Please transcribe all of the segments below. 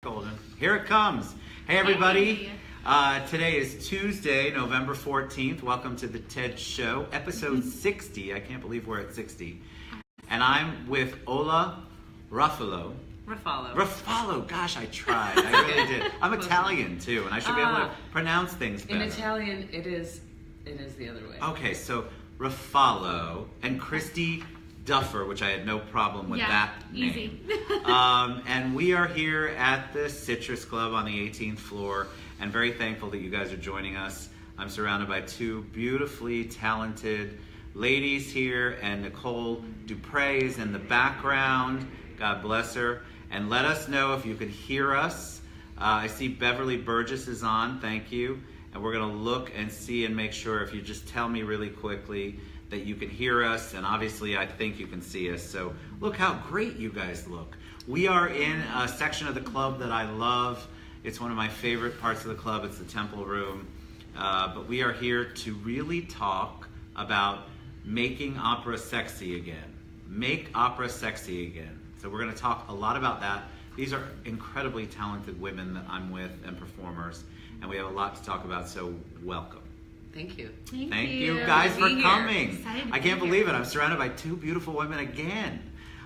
Golden. Here it comes. Hey everybody. Hey. Today is Tuesday, November 14th. Welcome to the TED Show, episode 60. I can't believe we're at 60. And I'm with Ola Rafalo. Rafalo. Gosh, I tried. I really did. I'm Italian too, and I should be able to pronounce things better. In Italian, it is the other way. Okay, so Rafalo and Christie Duffer, which I had no problem with that name. Easy. And we are here at the Citrus Club on the 18th floor, and very thankful that you guys are joining us. I'm surrounded by two beautifully talented ladies here, and Nicole Dupre is in the background. God bless her. And let us know if you can hear us. I see Beverly Burgess is on. Thank you. And we're going to look and see and make sure, if you just tell me really quickly that you can hear us, and obviously I think you can see us. So look how great you guys look. We are in a section of the club that I love. It's one of my favorite parts of the club. It's the Temple Room. But we are here to really talk about making opera sexy again. Make opera sexy again. So we're going to talk a lot about that. These are incredibly talented women that I'm with and performers, and we have a lot to talk about, so welcome. Thank you. Thank you guys for coming. Excited I can't believe it. I'm surrounded by two beautiful women again.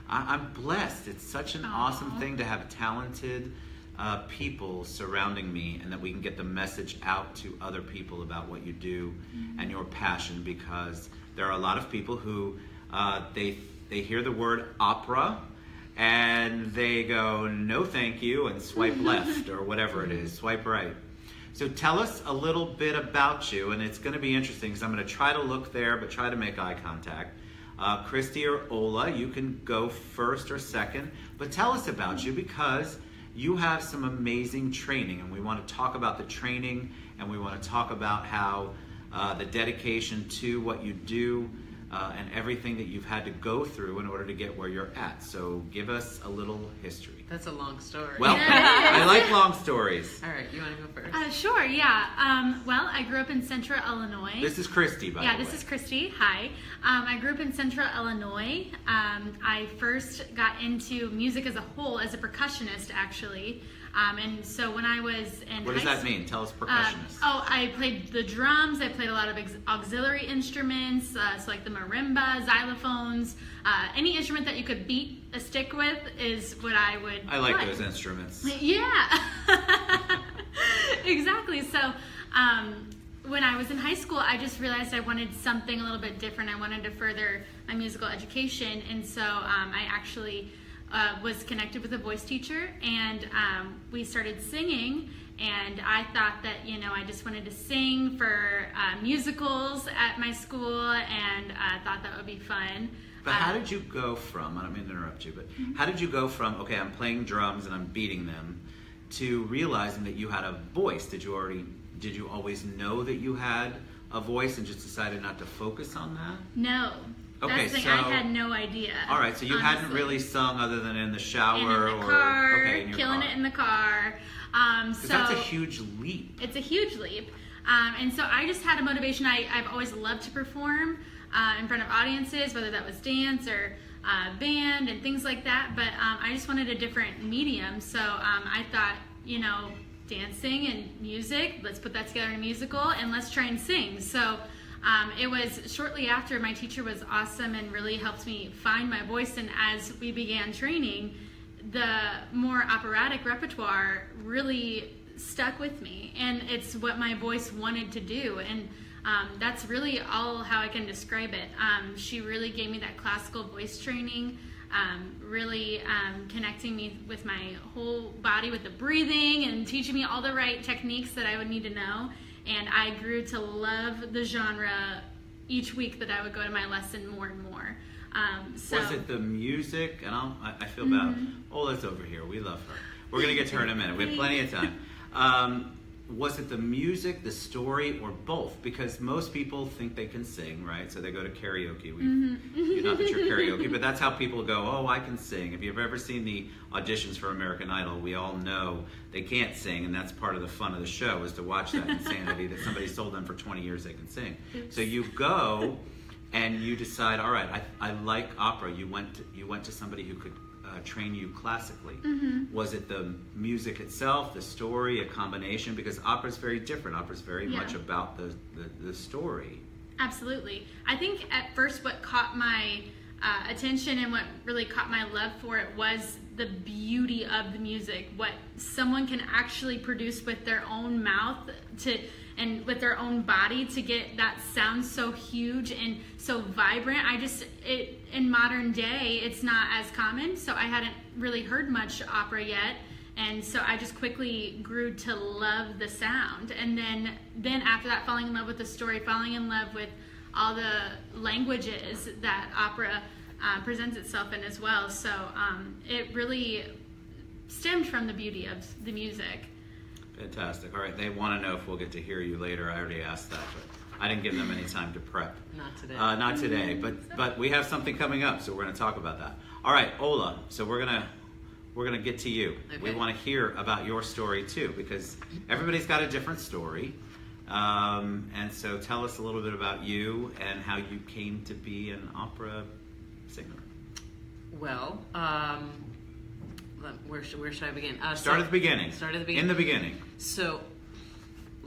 I'm blessed. It's such an awesome thing to have talented people surrounding me, and that we can get the message out to other people about what you do and your passion, because there are a lot of people who they hear the word opera and they go, no thank you, and swipe left or whatever it is, swipe right. So tell us a little bit about you, and it's going to be interesting because I'm going to try to look there, but try to make eye contact. Christie or Ola, you can go first or second, but tell us about you, because you have some amazing training, and we want to talk about the training, and we want to talk about how the dedication to what you do and everything that you've had to go through in order to get where you're at. So give us a little history. That's a long story. Well, I like long stories. All right, you want to go first? Sure, yeah. Well, I grew up in Central Illinois. This is Christie, by the way. Yeah, this is Christie. Hi. I grew up in Central Illinois. I first got into music as a whole as a percussionist, actually. And so when I was in What does that mean? Tell us, percussionist. I played the drums. I played a lot of auxiliary instruments, so like the marimba, xylophones, any instrument that you could beat a stick with is what I would I like play. those instruments. Yeah, exactly. So when I was in high school, I just realized I wanted something a little bit different. I wanted to further my musical education, and so I actually was connected with a voice teacher, and we started singing, and I thought that, I just wanted to sing for musicals at my school, and I thought that would be fun. But how did you go from, I don't mean to interrupt you, but how did you go from, okay, I'm playing drums and I'm beating them, to realizing that you had a voice? Did you always know that you had a voice and just decided not to focus on that? No. Okay, That's the thing, so I had no idea. All right, so you honestly. hadn't really sung other than in the shower, and in the car, or in your killing car. it in the car. So that's a huge leap. It's a huge leap. And so I just had a motivation. I've always loved to perform in front of audiences, whether that was dance or band and things like that. But I just wanted a different medium. So I thought, dancing and music, let's put that together in a musical, and let's try and sing. So it was shortly after. My teacher was awesome and really helped me find my voice. And as we began training, the more operatic repertoire really stuck with me, and it's what my voice wanted to do, and that's really all how I can describe it. She really gave me that classical voice training, really connecting me with my whole body with the breathing and teaching me all the right techniques that I would need to know, and I grew to love the genre each week that I would go to my lesson more and more. So, was it the music? And I feel bad. Ola's over here. We love her. We're going to get to her in a minute. We have plenty of time. Was it the music, the story, or both? Because most people think they can sing, right? So they go to karaoke. Not that you're karaoke, but that's how people go, oh, I can sing. If you've ever seen the auditions for American Idol, we all know they can't sing, and that's part of the fun of the show, is to watch that insanity that somebody told them for 20 years they can sing. So you go and you decide, all right, I like opera. You went to somebody who could train you classically. Was it the music itself, the story, a combination? Because opera is very different. Opera is very much about the story. Absolutely. I think at first what caught my attention and what really caught my love for it was the beauty of the music, what someone can actually produce with their own mouth and with their own body to get that sound so huge and so vibrant. In modern day, it's not as common, so I hadn't really heard much opera yet. And so I just quickly grew to love the sound. And then after that, falling in love with the story, falling in love with all the languages that opera presents itself in as well. So it really stemmed from the beauty of the music. Fantastic. All right, they want to know if we'll get to hear you later. I already asked that, but I didn't give them any time to prep. Not today. Not today, but we have something coming up, so we're going to talk about that. All right, Ola, so we're gonna get to you. Okay. We want to hear about your story too, because everybody's got a different story. And so tell us a little bit about you and how you came to be an opera singer. Well, where should I begin? Start at the beginning. In the beginning. So,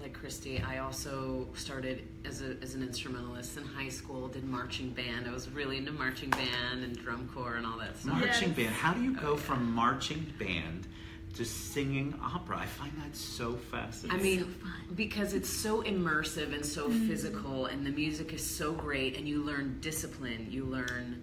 like Christie, I also started as an instrumentalist in high school, did marching band. I was really into marching band and drum corps and all that stuff. Marching band. How do you go from marching band to singing opera? I find that so fascinating. I mean, because it's so immersive and so physical, and the music is so great, and you learn discipline, you learn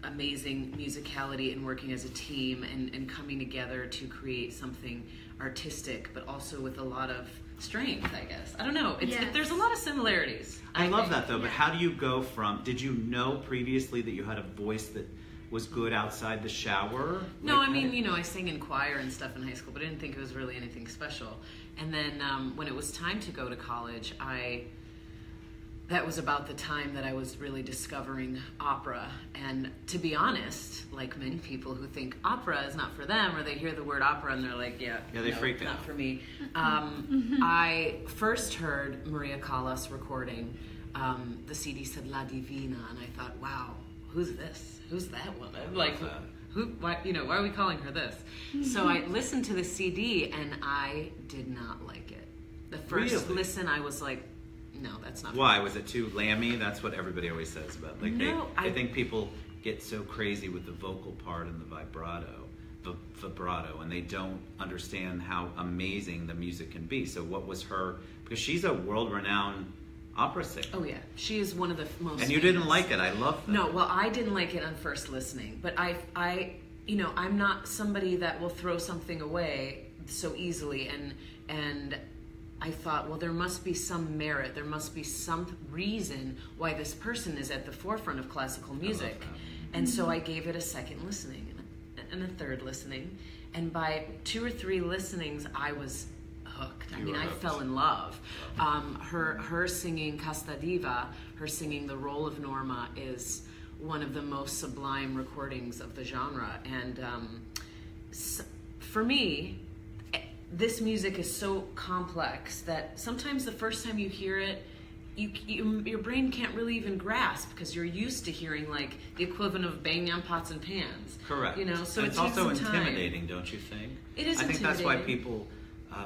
amazing musicality and working as a team and coming together to create something artistic, but also with a lot of strength, I guess. I don't know. There's a lot of similarities. I love that though, but how do you go from, did you know previously that you had a voice that was good outside the shower? No, I mean, I sang in choir and stuff in high school, but I didn't think it was really anything special. And then when it was time to go to college, that was about the time that I was really discovering opera. And to be honest, like many people who think opera is not for them, or they hear the word opera and they're like, they freaked out. Not for me. I first heard Maria Callas recording. The CD said La Divina, and I thought, wow, who's this? Who's that woman? Like, why are we calling her this? So I listened to the CD and I did not like it. The first listen, I was like, no, that's not. Why? Was it too lammy? That's what everybody always says about. Like I think people get so crazy with the vocal part and the vibrato, and they don't understand how amazing the music can be. So what was her? Because she's a world-renowned opera singer. Oh yeah, she is one of the most. And you didn't like it. I love that. No, well, I didn't like it on first listening, but I'm not somebody that will throw something away so easily, and I thought, well, there must be some merit, there must be some reason why this person is at the forefront of classical music. And so I gave it a second listening and a third listening, and by 2 or 3 listenings, I was hooked. I fell in love. Her singing Casta Diva, her singing the role of Norma, is one of the most sublime recordings of the genre. And for me, this music is so complex that sometimes the first time you hear it, your brain can't really even grasp, because you're used to hearing like the equivalent of banging on pots and pans. Correct. So and it's also intimidating, don't you think? It is. I think that's why people,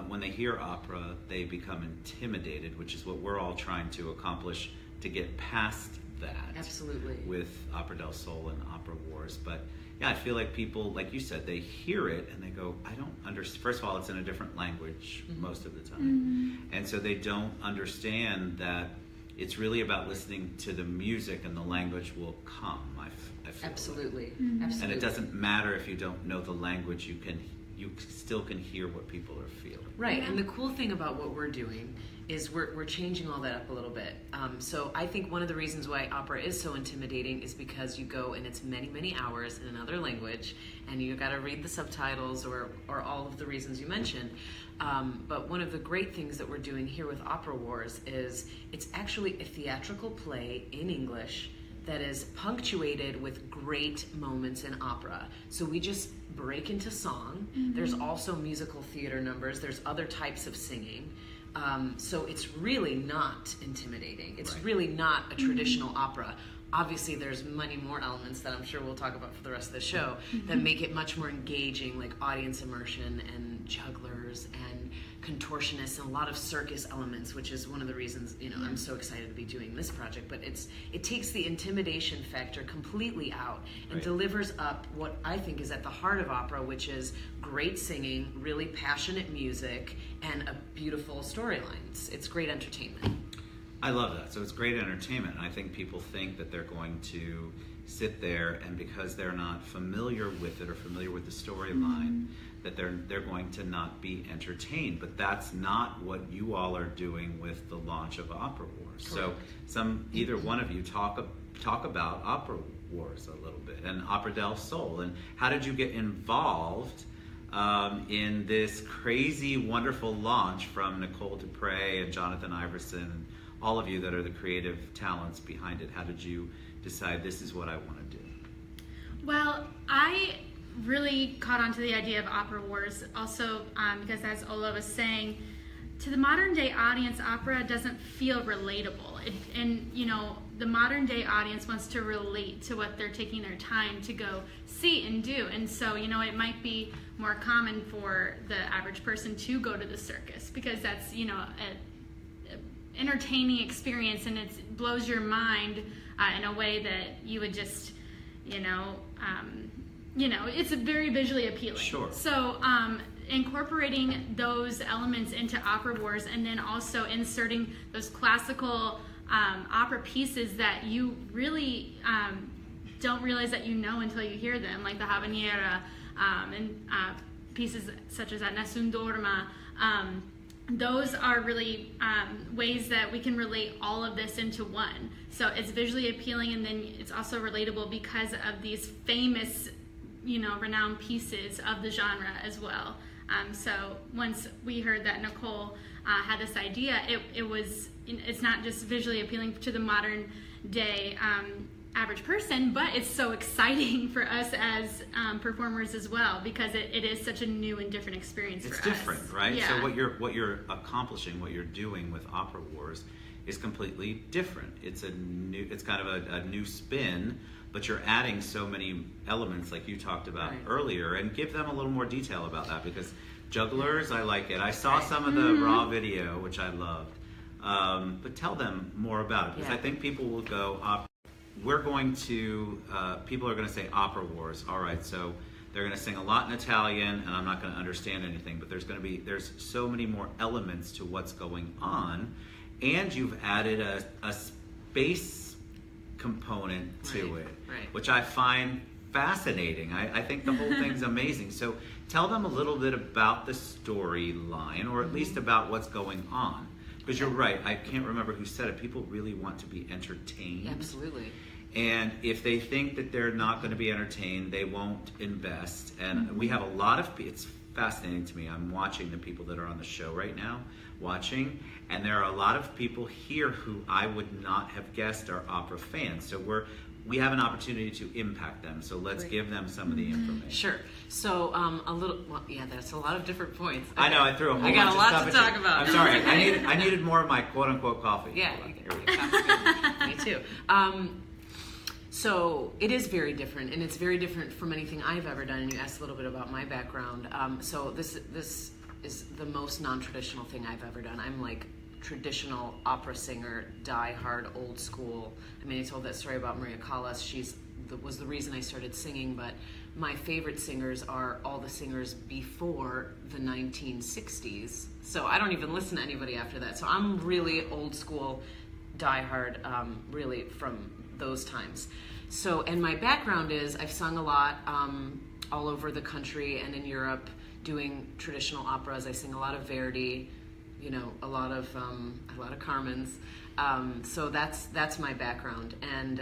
when they hear opera, they become intimidated, which is what we're all trying to accomplish to get past that. Absolutely. With Opera del Sol and Opera Wars, but. Yeah, I feel like people, like you said, they hear it and they go, I don't understand. First of all, it's in a different language most of the time. And so they don't understand that it's really about listening to the music, and the language will come, I feel. Absolutely. Like. Absolutely. And it doesn't matter if you don't know the language, you still can hear what people are feeling. Right, and the cool thing about what we're doing is we're changing all that up a little bit. So I think one of the reasons why opera is so intimidating is because you go and it's many, many hours in another language, and you got to read the subtitles or all of the reasons you mentioned. But one of the great things that we're doing here with Opera Wars is it's actually a theatrical play in English that is punctuated with great moments in opera. So we just break into song. There's also musical theater numbers. There's other types of singing. So it's really not intimidating. It's really not a traditional opera. obviously there's many more elements that I'm sure we'll talk about for the rest of the show that make it much more engaging, like audience immersion and jugglers and contortionists and a lot of circus elements, which is one of the reasons, you know, I'm so excited to be doing this project. But it takes the intimidation factor completely out and delivers up what I think is at the heart of opera, which is great singing, really passionate music, and a beautiful storyline. It's great entertainment. I love that. So it's great entertainment. I think people think that they're going to sit there, and because they're not familiar with it or familiar with the storyline, that they're going to not be entertained. But that's not what you all are doing with the launch of Opera Wars. Correct. So either one of you talk about Opera Wars a little bit and Opera del Sol, and how did you get involved in this crazy, wonderful launch from Nicole Dupre and Jonathan Iverson and all of you that are the creative talents behind it? How did you decide this is what I want to do? Well, I really caught on to the idea of Opera Wars also because, as Ola was saying, to the modern day audience, opera doesn't feel relatable. And you know, the modern day audience wants to relate to what they're taking their time to go see and do. And so, you know, it might be more common for the average person to go to the circus because that's, you know, a entertaining experience, and it blows your mind in a way that you would just, it's very visually appealing. Sure. So incorporating those elements into Opera Wars, and then also inserting those classical opera pieces that you really don't realize that you know until you hear them, like the Habanera and pieces such as Nessun Dorma. Those are really ways that we can relate all of this into one. So it's visually appealing, and then it's also relatable because of these famous, renowned pieces of the genre as well. So once we heard that Nicole had this idea, it's not just visually appealing to the modern day average person, but it's so exciting for us as performers as well, because it is such a new and different experience for us. It's different, right? Yeah. So what you're accomplishing, what you're doing with Opera Wars is completely different. It's kind of a new spin, but you're adding so many elements like you talked about earlier, and give them a little more detail about that, because jugglers, I like it. I saw some of the raw video, which I loved, but tell them more about it, because I think people will go, people are going to say Opera Wars. All right, so they're going to sing a lot in Italian, and I'm not going to understand anything, but there's so many more elements to what's going on, and you've added a space component to it, which I find fascinating. I think the whole thing's amazing. So tell them a little bit about the storyline, or at least about what's going on. Because you're right, I can't remember who said it. People really want to be entertained. Absolutely. And if they think that they're not going to be entertained, they won't invest. And we have a lot of, it's fascinating to me. I'm watching the people that are on the show right now, and there are a lot of people here who I would not have guessed are opera fans. So we have an opportunity to impact them. So let's give them some of the information. Sure. So that's a lot of different points. I know, I threw a whole bunch got a of lot stuff to at talk you. about. I'm sorry, I needed more of my quote-unquote coffee. Yeah. Here we go. Me too. So it is very different, and it's very different from anything I've ever done. And you asked a little bit about my background. So this is the most non-traditional thing I've ever done. I'm like traditional opera singer, die-hard, old school. I mean, I told that story about Maria Callas. Was the reason I started singing, but my favorite singers are all the singers before the 1960s. So I don't even listen to anybody after that. So I'm really old school, die-hard, really from those times. So, and my background is I've sung a lot all over the country and in Europe doing traditional operas. I sing a lot of Verdi, a lot of Carmen's. So that's my background. And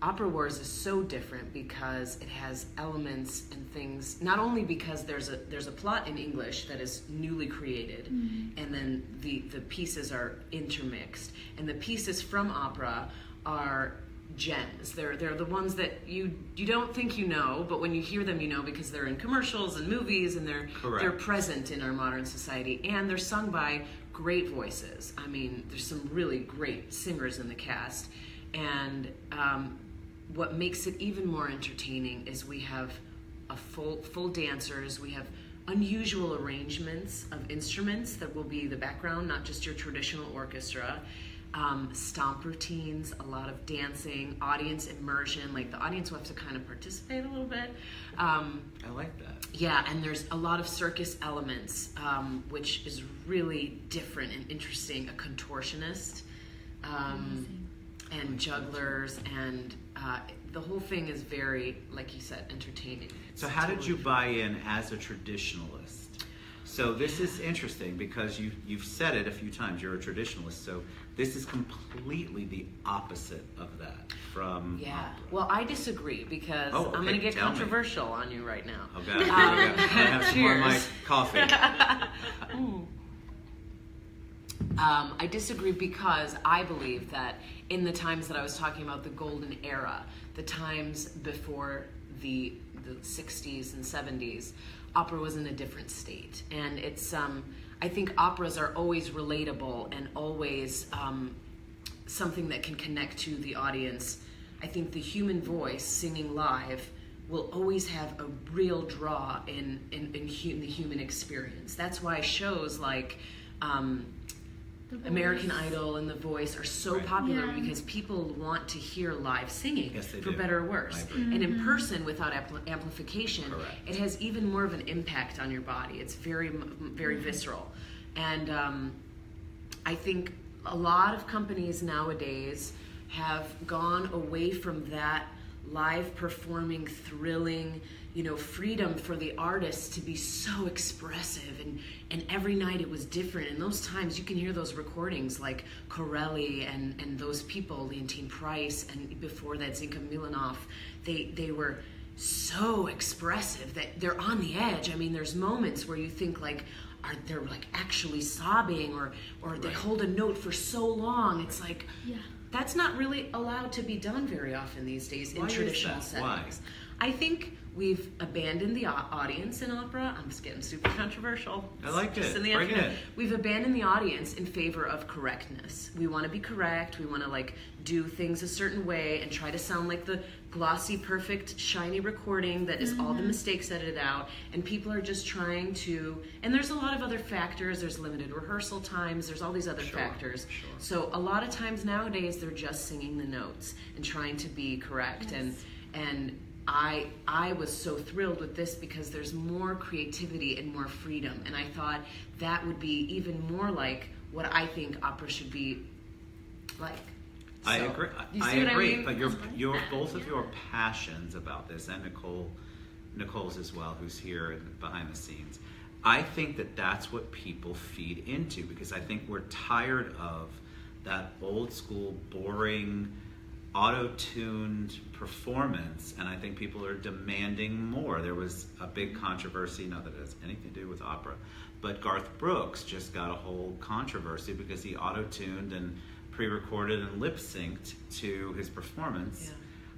Opera Wars is so different because it has elements and things, not only because there's a plot in English that is newly created, and then the pieces are intermixed, and the pieces from opera are gems. They're the ones that you don't think you know, but when you hear them, you know, because they're in commercials and movies, and they're present in our modern society, and they're sung by great voices. I mean, there's some really great singers in the cast, And what makes it even more entertaining is we have a full dancers. We have unusual arrangements of instruments that will be the background, not just your traditional orchestra. Stomp routines, a lot of dancing, audience immersion. Like the audience will have to kind of participate a little bit. I like that. Yeah, and there's a lot of circus elements, which is really different and interesting. A contortionist, and jugglers, and the whole thing is very, like you said, entertaining. So how did you buy in as a traditionalist? So this is interesting because you've said it a few times, you're a traditionalist, so this is completely the opposite of that from opera. Well, I disagree because I'm going to get controversial on you right now. Okay, I have some more of my coffee. I disagree because I believe that in the times that I was talking about, the golden era, the times before the 60s and 70s, opera was in a different state. And it's, I think operas are always relatable and always something that can connect to the audience. I think the human voice singing live will always have a real draw in the human experience. That's why shows like American Idol and The Voice are so popular because people want to hear live singing, for better or worse. And in person, without amplification, it has even more of an impact on your body. It's very, very visceral. And I think a lot of companies nowadays have gone away from that live performing, thrilling, freedom for the artists to be so expressive, and every night it was different. And those times you can hear those recordings like Corelli and those people, Leontine Price, and before that Zinka Milanov, they were so expressive that they're on the edge. I mean, there's moments where you think like, they're like actually sobbing, or they hold a note for so long. It's like, that's not really allowed to be done very often these days in traditional settings. I think we've abandoned the audience in opera. I'm just getting super controversial. I like it. Bring it. We've abandoned the audience in favor of correctness. We want to be correct. We want to like do things a certain way and try to sound like the glossy, perfect, shiny recording that is all the mistakes edited out. And people are just trying to, and there's a lot of other factors. There's limited rehearsal times. There's all these other factors. So a lot of times nowadays they're just singing the notes and trying to be correct. And I was so thrilled with this because there's more creativity and more freedom, and I thought that would be even more like what I think opera should be like. So, I agree. I agree. But your both of your passions about this, and Nicole's as well, who's here behind the scenes. I think that that's what people feed into, because I think we're tired of that old school, boring, auto-tuned performance, and I think people are demanding more. There was a big controversy, not that it has anything to do with opera, but Garth Brooks just got a whole controversy because he auto-tuned and pre-recorded and lip-synced to his performance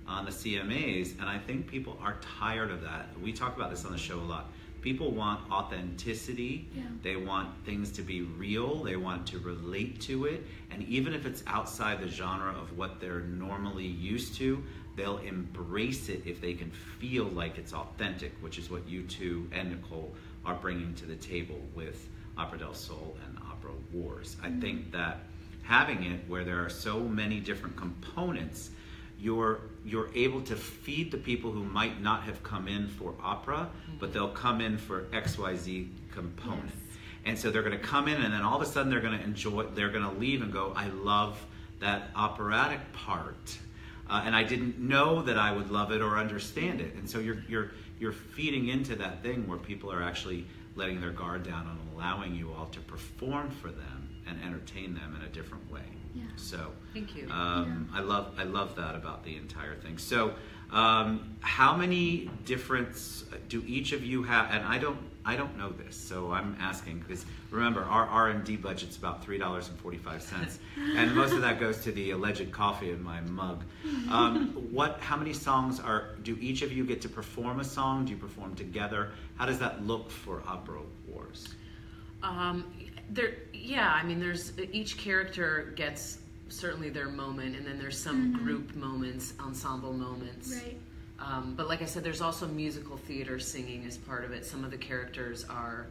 on the CMAs, and I think people are tired of that. We talk about this on the show a lot. People want authenticity. They want things to be real. They want to relate to it. And even if it's outside the genre of what they're normally used to, they'll embrace it if they can feel like it's authentic, which is what you two and Nicole are bringing to the table with Opera del Sol and Opera Wars. I think that having it where there are so many different components, you're able to feed the people who might not have come in for opera, but they'll come in for XYZ component. And so they're going to come in, and then all of a sudden they're going to enjoy, they're going to leave and go, I love that operatic part. And I didn't know that I would love it or understand it. And so you're feeding into that thing where people are actually letting their guard down and allowing you all to perform for them and entertain them in a different way. So thank you. I love that about the entire thing. So how many different do each of you have? And I don't know this, so I'm asking, because remember, our R&D budget's about $3.45, and most of that goes to the alleged coffee in my mug. How many songs do each of you get to perform a song? Do you perform together? How does that look for Opera Wars? There's each character gets certainly their moment, and then there's some group moments, ensemble moments. Right. But like I said, there's also musical theater singing as part of it. Some of the characters are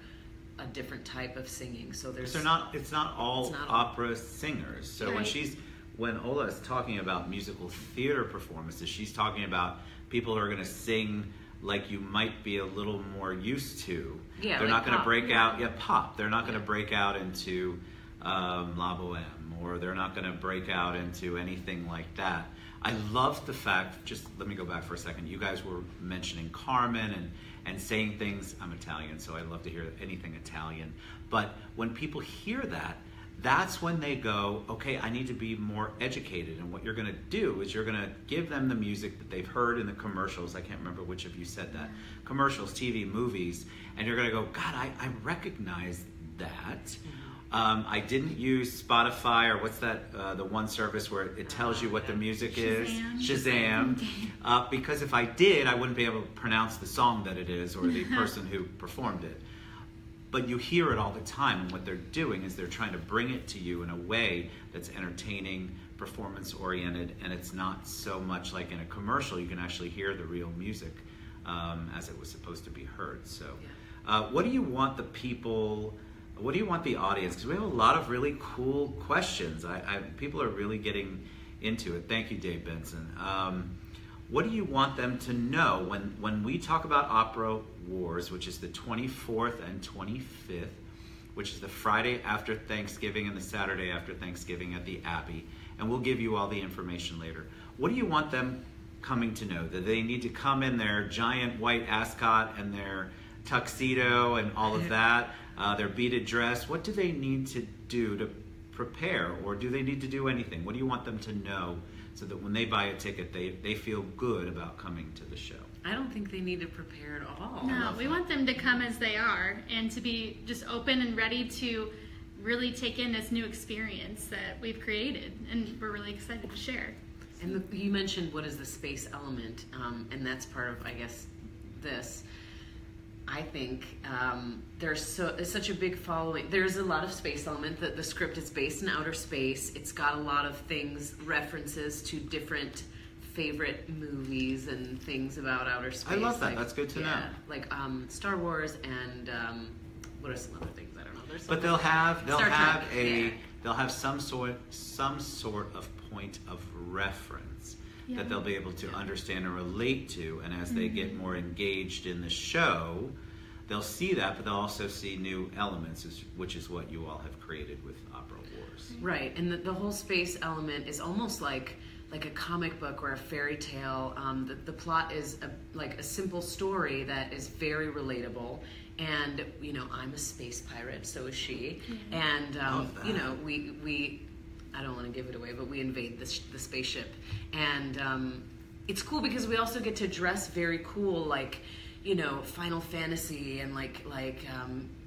a different type of singing, so there's it's not all opera singers. So Right. when Ola is talking about musical theater performances, she's talking about people who are going to sing like you might be a little more used to. Yeah, they're like not going to pop. break out. Yeah, pop. They're not going to break out into La Boheme, or they're not going to break out into anything like that. I love the fact, just let me go back for a second, you guys were mentioning Carmen and saying things. I'm Italian, so I love to hear anything Italian. But when people hear that, that's when they go, okay, I need to be more educated. And what you're going to do is you're going to give them the music that they've heard in the commercials. I can't remember which of you said that. Commercials, TV, movies. And you're going to go, God, I recognize that. I didn't use Spotify, or what's that, the one service where it tells you what the music is? Shazam. Because if I did, I wouldn't be able to pronounce the song that it is, or the person who performed it. But you hear it all the time, and what they're doing is they're trying to bring it to you in a way that's entertaining, performance-oriented, and it's not so much like in a commercial. You can actually hear the real music as it was supposed to be heard. So what do you want the people... What do you want the audience? Because we have a lot of really cool questions. People are really getting into it. Thank you, Dave Benson. What do you want them to know when we talk about Opera Wars, which is the 24th and 25th, which is the Friday after Thanksgiving and the Saturday after Thanksgiving at the Abbey, and we'll give you all the information later. What do you want them coming to know? That they need to come in their giant white ascot and their tuxedo and all of that, their beaded dress? What do they need to do to prepare, or do they need to do anything? What do you want them to know so that when they buy a ticket, they feel good about coming to the show? I don't think they need to prepare at all. No, we want them to come as they are and to be just open and ready to really take in this new experience that we've created, and we're really excited to share. And you mentioned what is the space element, and that's part of, I guess, this. I think there's such a big following. There's a lot of space element. The script is based in outer space. It's got a lot of things, references to different favorite movies and things about outer space. I love that. That's good to know. Like Star Wars and what are some other things? I don't know. There's But they'll have some sort of point of reference that they'll be able to understand and relate to, and as they get more engaged in the show, they'll see that, but they'll also see new elements, which is what you all have created with Opera Wars. Right, and the whole space element is almost like a comic book or a fairy tale. The plot is like a simple story that is very relatable, and I'm a space pirate, so is she, and we I don't want to give it away, but we invade the spaceship, and it's cool because we also get to dress very cool, like Final Fantasy and like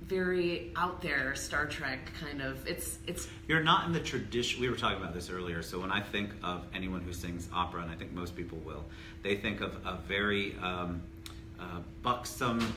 very out there Star Trek kind of. It's You're not in the tradition. We were talking about this earlier. So when I think of anyone who sings opera, and I think most people will, they think of a very buxom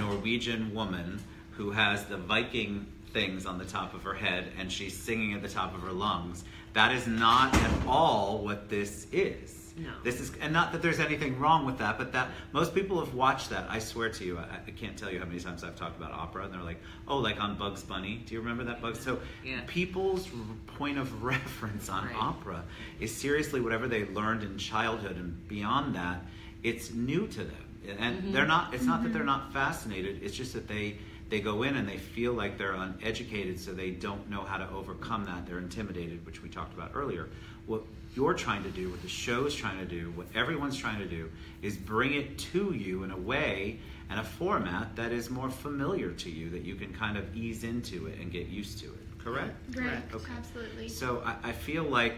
Norwegian woman who has the Viking things on the top of her head and she's singing at the top of her lungs. That is not at all what this is. No. This is, and not that there's anything wrong with that, but that most people have watched that. I swear to you, I can't tell you how many times I've talked about opera, and they're like, "Oh, like on Bugs Bunny." Do you remember that Bugs? So people's point of reference on opera is seriously whatever they learned in childhood, and beyond that, it's new to them, and they're not. It's not that they're not fascinated. It's just that they go in and they feel like they're uneducated, so they don't know how to overcome that. They're intimidated, which we talked about earlier. What you're trying to do, what the show is trying to do, what everyone's trying to do, is bring it to you in a way and a format that is more familiar to you, that you can kind of ease into it and get used to it. Correct? Right, Okay. Absolutely. So I feel like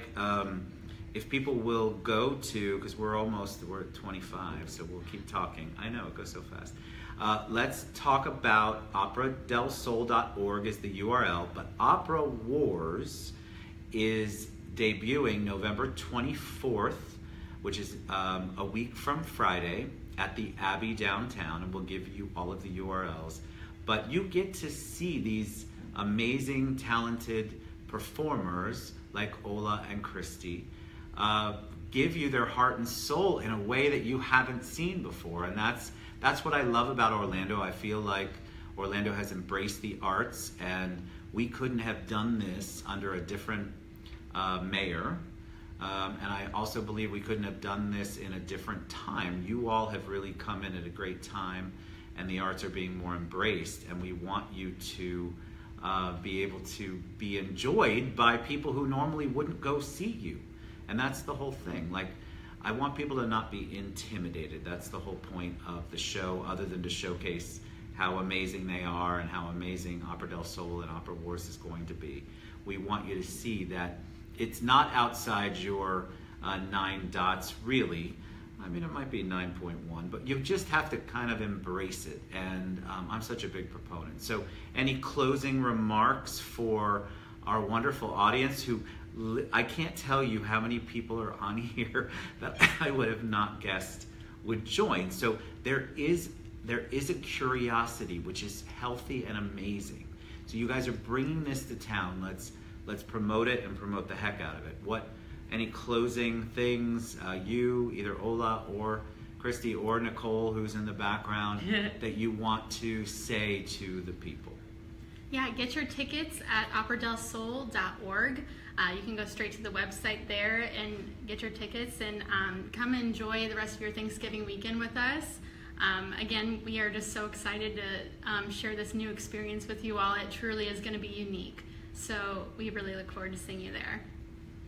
if people will go to, because we're at 25, so we'll keep talking. I know, it goes so fast. Let's talk about operadelsol.org is the URL, but Opera Wars is debuting November 24th, which is a week from Friday, at the Abbey downtown, and we'll give you all of the URLs. But you get to see these amazing, talented performers like Ola and Christie, give you their heart and soul in a way that you haven't seen before. And that's what I love about Orlando. I feel like Orlando has embraced the arts, and we couldn't have done this under a different mayor. And I also believe we couldn't have done this in a different time. You all have really come in at a great time, and the arts are being more embraced, and we want you to be able to be enjoyed by people who normally wouldn't go see you. And that's the whole thing. Like, I want people to not be intimidated. That's the whole point of the show, other than to showcase how amazing they are and how amazing Opera del Sol and Opera Wars is going to be. We want you to see that it's not outside your 9 dots, really. I mean, it might be 9.1, but you just have to kind of embrace it. And I'm such a big proponent. So any closing remarks for our wonderful audience who, I can't tell you how many people are on here that I would have not guessed would join. So there is a curiosity, which is healthy and amazing. So you guys are bringing this to town. Let's promote it and promote the heck out of it. Any closing things, you, either Ola or Christie or Nicole, who's in the background, that you want to say to the people? Yeah, get your tickets at operadelsol.org. You can go straight to the website there and get your tickets, and come enjoy the rest of your Thanksgiving weekend with us. Again, we are just so excited to share this new experience with you all. It truly is going to be unique. So we really look forward to seeing you there.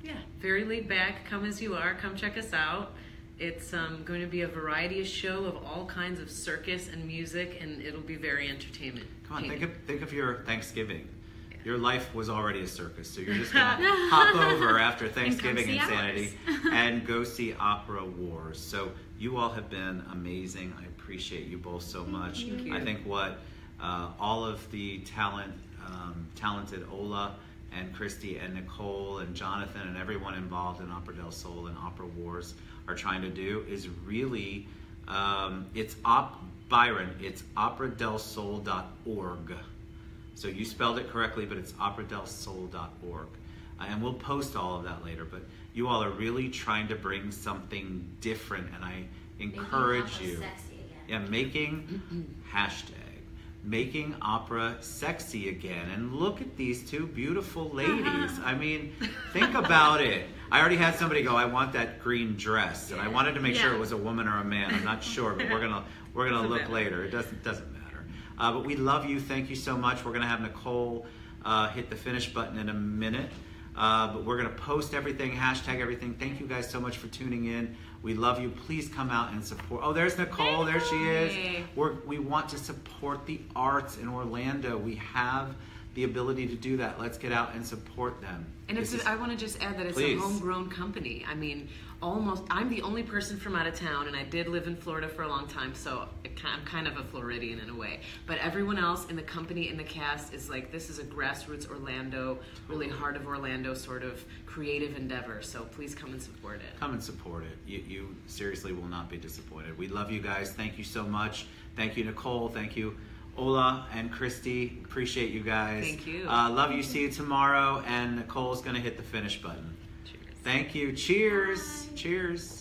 Yeah, very laid back. Come as you are. Come check us out. It's going to be a variety of show of all kinds of circus and music, and it'll be very entertainment. Come on, think of your Thanksgiving. Yeah. Your life was already a circus, so you're just going to hop over after Thanksgiving insanity and go see Opera Wars. So you all have been amazing. I appreciate you both so much. Thank you. I think what all of the talented Ola and Christie and Nicole and Jonathan and everyone involved in Opera del Sol and Opera Wars are trying to do is really, it's operadelsol.org. So you spelled it correctly, but it's operadelsol.org. And we'll post all of that later, but you all are really trying to bring something different, and I encourage you. Making opera sexy again. And look at these two beautiful ladies. I mean, think about it. I already had somebody go, I want that green dress, and I wanted to make sure it was a woman or a man. I'm not sure, but we're gonna look later. It doesn't matter. But we love you. Thank you so much. We're gonna have Nicole hit the finish button in a minute. But we're gonna post everything, hashtag everything. Thank you guys so much for tuning in. We love you. Please come out and support. Oh, there's Nicole. There she is. We want to support the arts in Orlando. We have the ability to do that. Let's get out and support them. And I want to just add that it's a homegrown company. I mean, I'm the only person from out of town, and I did live in Florida for a long time, so I'm kind of a Floridian in a way. But everyone else in the company, in the cast, is like, this is a grassroots Orlando, really heart of Orlando sort of creative endeavor. So please come and support it. Come and support it. You seriously will not be disappointed. We love you guys. Thank you so much. Thank you, Nicole. Thank you, Ola and Christie. Appreciate you guys. Thank you. Love you. See you tomorrow. And Nicole's going to hit the finish button. Cheers. Thank you. Cheers. Bye. Cheers.